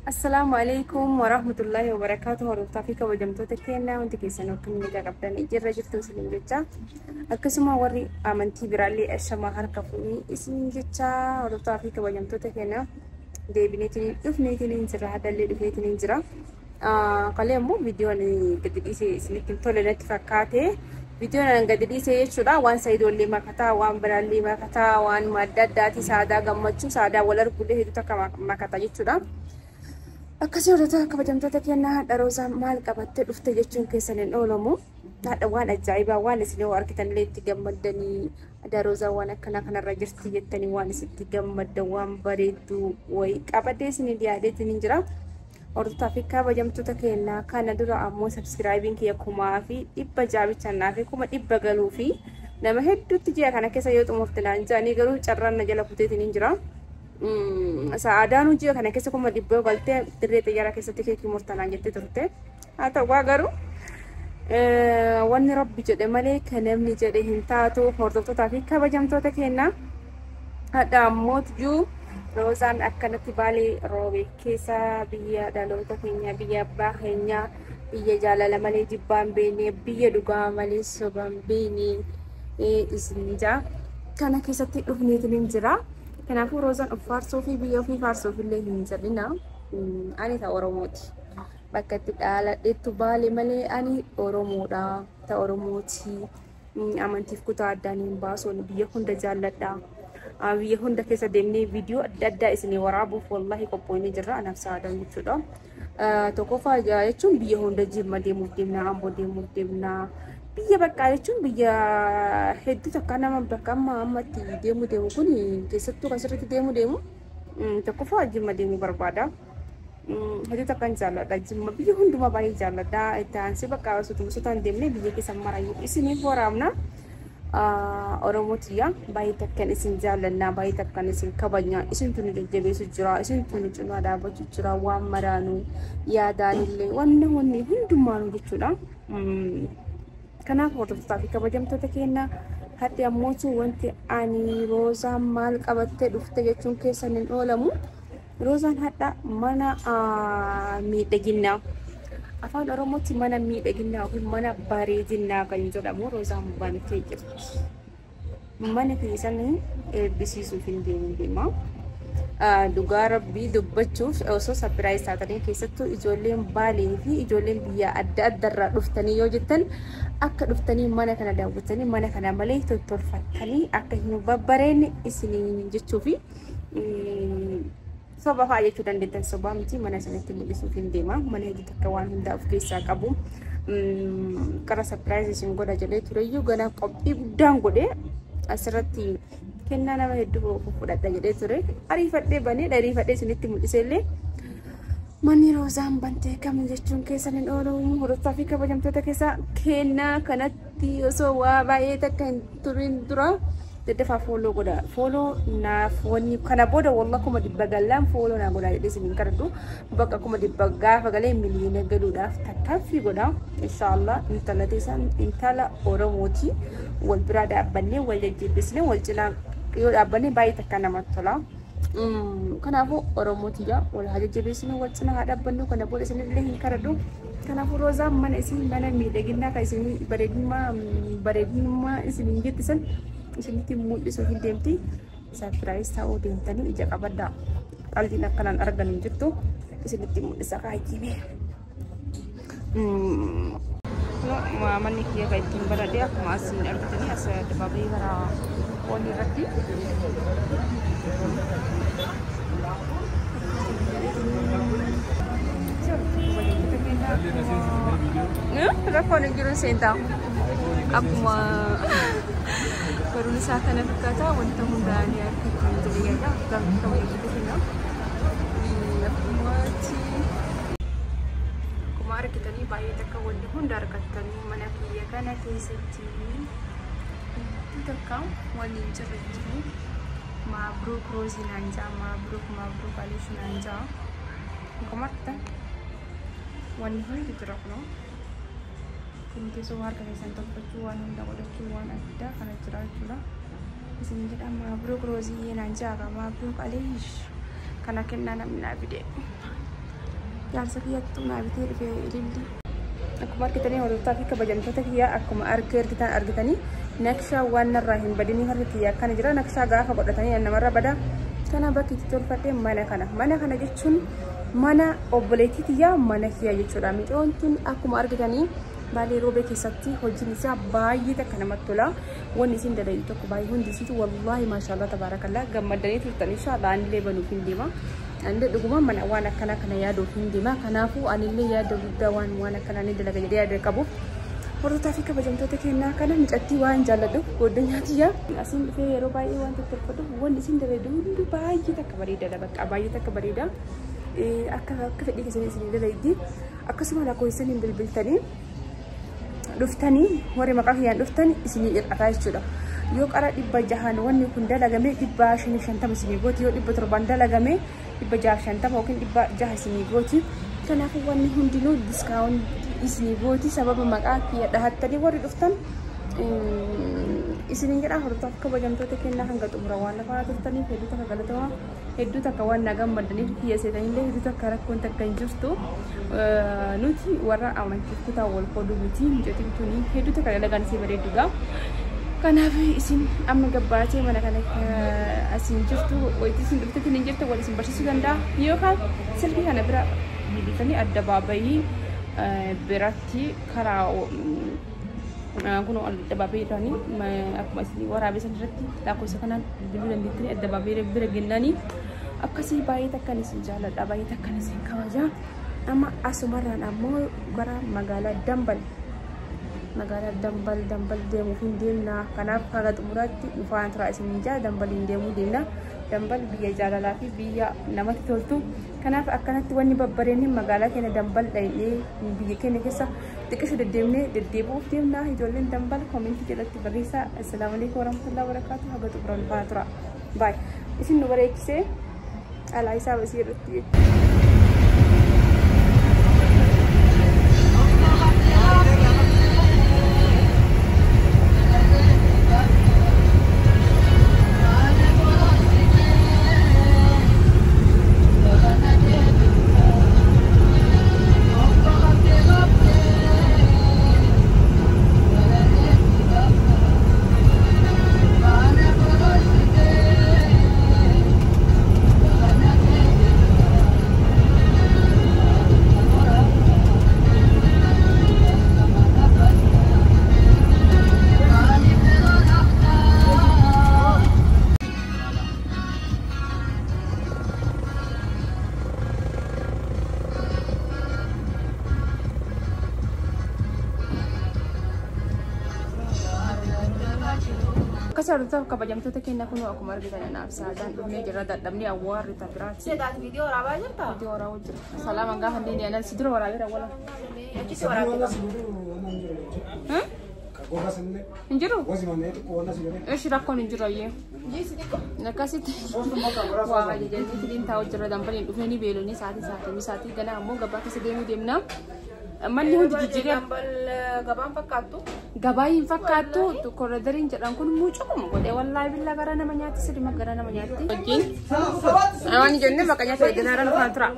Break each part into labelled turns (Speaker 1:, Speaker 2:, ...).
Speaker 1: Assalamualaikum warahmatullahi wabarakatuh. Hordoftaa fi kabajamtoota keenyaa wanti keessan akka inni qabdan jirra jirtu isin jecha akkasuma warri amantii biraallee ashamaa harka fuunii isin jecha hordoftaa fi kabajamtoota keenyaa deebineetiin dhufneetiin jira hadallee dhufneetiin jira. Qalee immoo viidiyoon gadi dhiisee isinitti tole natti fakkaate viidiyoon gadi dhiisee jechuudha waan sayidoollee makataa waan biraallee makataa waan madda addaati saadaa gammachuu saadaa wal argullee hedduu akka makataa jechuudha. Akkasii hordoftaa kabajamtoota keenyaa hadha Roozaa maal qabattee dhufte jechuun keessan hin oolamu. Hadha waan ajaa'ibaa waan isin yoo argitan illee itti gammaddanii hadha Roozaa waan akkana kanarra jirti jettanii waan isitti gammaddan waan bareedduu wayii qabattee isin dhiyaateetiin hin jira. Hordoftaa fi kabajamtoota keenyaa kana dura ammoo sabskiraayibiin kiyya 1,100 bichanaa fi 100 galuu fi nama hedduutti ji'a kana keessa yoo xumurte naan jedhanii garuu carraan na jala kuteetiin hin jira. Saadaan hojii kana keessa kuma dhibboo galtee dirree xiyyaara keessatti keekii murtanaan jettee turte. Haa ta'u garuu wanni rabbi jedhe malee kan namni jedhe hin taatu. Hordoftootaa fi kabajamtoota keenyaa hadha ammoo Roozaan akkanatti Baalee roobee keessa biyya dhaloota keenya biyya abbaa keenya biyya jaalala malee jibbaan beekne biyya dhugaa malee sobaan beekne isin jaa kana keessatti dhufneetiin hin jira. Kanaafuu Roozaan of faarsoo fi biyya ofii faarsoof illee hin jedhina. Ani ta'a Oromooti. Bakka itti dhaaladheettu Baalee malee ani Oromoodha. Ta'a Oromooti. Amantiif kutaa addaan hin baasuun biyya hunda jaalladha. Biyya hunda keessa deemnee viidiyoo adda addaa isinii waraabuuf wallahi qophoonee jirra. Anaaf saadaan jechuudha. Tokkoffaa jechuun biyya hunda Jimma deemuuf deemna, Amboo deemuuf deemna. Biyya bakka jechuun biyya hedduu takka nama bakka ammatti deemu kun keessattuu asirratti deemu tokkoffaa Jimma deemuu barbaada. Hedduu takka hin jaalladha Jimma biyya hundumaa baay'ee jaalladha. Itti aansee bakka sotaan deemnee biyya keessa marayyuu isiniif waraabna. Oromootiyaa baay'ee takkan isin jaalladha baay'ee takkan isin kabajna isintu nu jajjabeessu jira isintu nu cinaa dhaabbachuu jira waan maraanuu yaadaan illee wanni hundumaanuu jechuudha. Kanaaf hordoftootaa fi kabajamtoota keenyaa hadhi ammootu wanti ani Roozaan maal qabattee dhufte jechuun keessan hin oolamu. Roozaan hadha mana miidhaginaa afaan Oromootti mana miidhaginaa fi mana bareedinaa kan jedhamu Roozaan bantee jirti. Mana keessan eebbisiisuuf hin deema. Dhugaa rabbii dubbachuuf osoo sapiraayiz taatanii keessattuu ijoolleen Baalee fi ijoolleen biyya adda addaarraa dhuftanii yoo jettan akka dhuftanii mana kana daawwatanii mana kana malee tottolfattanii akka hin babbareenne isinii jechuu fi soba fa'aa jechuu dandeettan sobaa miti mana sanatti mul'isuuf hin deema. Mana hedduu takka waan hundaa of keessaa qabu. Qara sapiraayiz isin godha jedhee tureyyuu ganaa qophii guddaan godhee asirratti kennaa nama hedduu fudhadha jedhee ture. Ariifadhee ariifadhee isinitti mul'isee illee manni Roozaan bantee kam jechuun keessan hin oolamu. Hordoftaa fi kabajamtoota keessaa kennaa kanatti osoo waa baay'ee takka hin turin dura daddafaa fooloo godha. Fooloo naaf wanni kana booda wallah 100 gallaan fooloo naa godha jedhee isiniin kadhadhu. Bakka 100 gaafa galee miliyoona galuudhaaf tattaaffii godha. Inshaallah intala teessan intala Oromooti. Wal biraa dhaabbannee wal jajjabeessinee wal cinaa yoo dhaabbanne baay'ee takka namatti tola. Kanaafuu Oromootiyaa wal haa jajjabeessinee wal cinaa haa dhaabbannu kana booda isinillee hin kadhadhu. Kanaafuu Roozaan mana isin mana miidhaginaa kan isin bareedinummaa isin jettisan isinitti mul'isuuf hin deemti. Sapiraayiz ta'uu deemtanii ija qabaddaa. Qalbiin akkanaan argan hin jirtu isinitti mul'isa kaayyiime. Manni kiyya kan ittiin baradhee akkuma asiin argitanii as dababee gara walii irratti rakkoon hin jiru seentaa akkuma baruun isaa kana fakkaata wanta hundaanii akka ittiin jireenya gaafa ta'uu eeggatu akkuma argitanii baay'ee takka wanti hunda argattanii mana kiyya kana keessatti takka waliin jirre jiru. Mabruk Roozii naan jaa mabruk Alish naan jaa akkuma argitan wanni hundi jira kunoo. Kun keessoo harka keessan tolfachuu waan hunda godhachuu waan addaa kana jira jechuudha. Isin jedha mabruk Roozii naan jaa mabruk Alish kana kennaa namni naa fide. jaarsa kiyyattuu naa bitee dhufee ililli. Akkuma argitanii hordoftaa fi kabajamtoota kiyyaa akkuma argitanii naqshaa waan narraa hin badinii harki kiyyaa akkana jira. Naqshaa gaafa godhatanii namarra bada. Kana bakki itti tolfadhee mana kana jechuun mana obboleettii kiyyaa mana kiyyaa jechuudha. Micoon tun akkuma argitanii Baalee Roobee keessatti hojiin isaa baay'ee takka namatti tola. Wanni isin dalagu tokko baay'ee hundi isiitu wallahi maashaallah tabarakallah gammadanii turtan inshallah anillee banuuf hin deema. Ande dhuguma mana waan akkana kana yaaduuf hin deema. Kanaafuu anillee yaada guddaa waan akkana ni dalaga jedhee yaada qabu. Hordoftaa fi kabajamtoota keenyaa kana micattii waan jaalladhu goddanyaa tiyya. Asiin dhufee yeroo baay'ee waan tolfadhu wanni isin dalagu hundi baay'ee takka bareeda bakka baay'ee takka bareeda. Akka fedhii keessanii isin dalagdi. Akkasuma lakkoofsan hin bilbiltanii dhuftanii warri maqaa kiyyaan dhuftan isinii irrataa jechuudha. Yoo qara 600 wanni kun dalagame 550 isinii gooti. Yoo 700 dalagame 650 yookiin 600 isinii gooti. Kanaafuu wanni hundinuu diskaawuntii isinii gooti. Sababa maqaa kiyya dhahattanii warri dhuftan isiniin jedha. Hordoftaa fi kabajamtoota keenyaa hanga xumura waan lafaa turtaniif hedduu takka galatamaa hedduu takka waan na gammadaniif kiyya seetanillee hedduu takka rakkoon takka hin jirtu. Nuti warra amantiif kutaa wal qooduu miti mijotiin tuni hedduu takka dalagaan isii bareedduudha. Kanaaf isin amma gabbaatee mana kana asiin jirtu wayitii isin dhufteetiin hin jirtu wal isin barsiisuu danda'a yookaan silkii kana bira bilbiltanii adda baabayii biratti karaa kun adda baabayii irraanii akkuma isin waraabesan irratti lakkoofsa kanaan bilbiluu dandeettanii adda baabayii bira gennanii akkasii baay'ee takkan isin jaalladha baay'ee takkan isin kabaja. Amma asumarraan ammoo gara magaalaa Dambal deemuuf hin deemna. Kanaaf kaga xumuraatti dhufaan turaa isin jaa Dambaliin deemuu deemna. Dambal biyya jaalalaa fi biyya namatti toltu. Kanaaf akkanatti wanni babbareedni magaalaa keenya Dambal dhayee biyya keenya keessa xiqqishu deddeebi'uuf deemna. Ijoolleen Dambal koomentii jalatti barreessaa. Assalaamu alaikum warahmatullahi wabarakatuh. Haga xumuraan dhufaa tura. Baay isin nu bareechisee alaa isaa basii irratti. Kasarutta kabajamtoota keenya kun akkuma argitan naaf saadaan dhumee jira dadhabni awwaarri tabiraati.
Speaker 2: Sedaati video waraabaa jirta?
Speaker 1: Video waraabaa jira. Salaaman gaafa deemee anan si dura waraabee wala.
Speaker 2: Achi waraabee.
Speaker 1: Injiru? Ishi rakkoon injiru ayyee. Akkasitti waa ajajanii filiin taa'u jira dambaliin dhufanii beelonni sa'aatii ganaa ammoo gabaa keessa deemuu deemna. Manni hundi jijjiiree
Speaker 2: gabaan fakkaattu?
Speaker 1: Gabaa hin fakkaattu koridariin jedhan kun mucuquma godhee wallaahi billaa gara nama nyaatti sidima gara nama nyaatti. Wajjin waan jennee bakka nyaata eeganaara lafaan tura.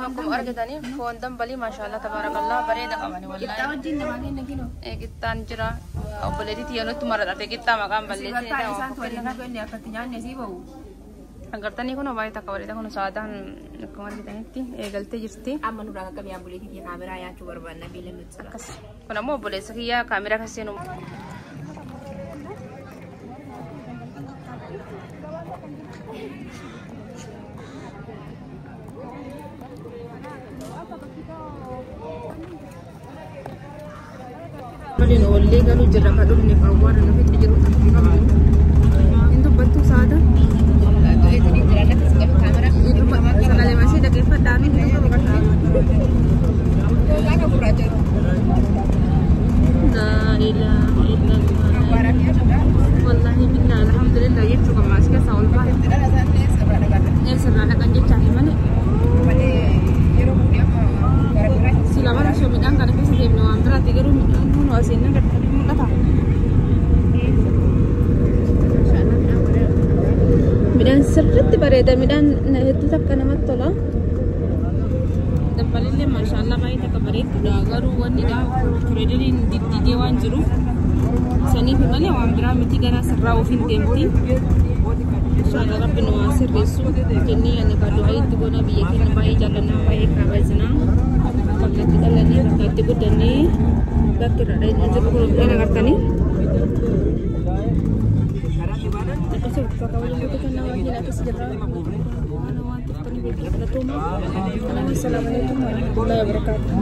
Speaker 1: Akkuma argitanii foon dambalii maashaallah tabarakallah bareeda qabani wallaahi.
Speaker 2: Qixxaa wajjin namaa kenna kinoo?
Speaker 1: Qixxaan jira. Obboleettii xiyyaanootti maradhate qixxaa maqaan balleessee ta'u.
Speaker 2: Isaan waliin kenne akkatti nyaanne sii bahu.
Speaker 1: Agartanii kun baay'ee takka bareeda kun saadaan akkuma argitanitti eegaltee jirti.
Speaker 2: Amma nurraa akka biyyaa obboleettii kiyya kaameraa yaachuu barbaadna beela nuti.
Speaker 1: Akkas. Kun ammoo obboleessa kiyyaa kaameraa kan seenu. Waliin ollee galuu jirra kan dhufne awwaara lafa jiru kan dubbattu saada. Sagalee masih dhaggeeffadhaa fi wallahi billah alhamdulillah jechuudha maas keessa ol bahe sirraa dhaqan jechaa himani sila bara shoo midhaan kana keessa deemne waan biraatti garuu midhaan kun asiin gadi mul'ata midhaan sirriitti bareeda midhaan hedduu takka namatti tola baay'ee maashaallah baay'ee takka bareedduudha garuu wanni fireederiin diddiidee waan jiruuf saniif malee waan biraa miti gara sirraa ofiin deemti inshallah rabbi nu waan sirreessu jennee ani du'aa itti goona biyya keenya baay'ee jaalannaa baay'ee kabajanaa bakkatti dhalanii bakkatti guddannee bakki irra jiru kun biyya agartanii akkasuma bakka waliin kan nama hin akkas jirra waan waan tuftanii beekatu. Assalamualaikum warahmatullahi wabarakatuh.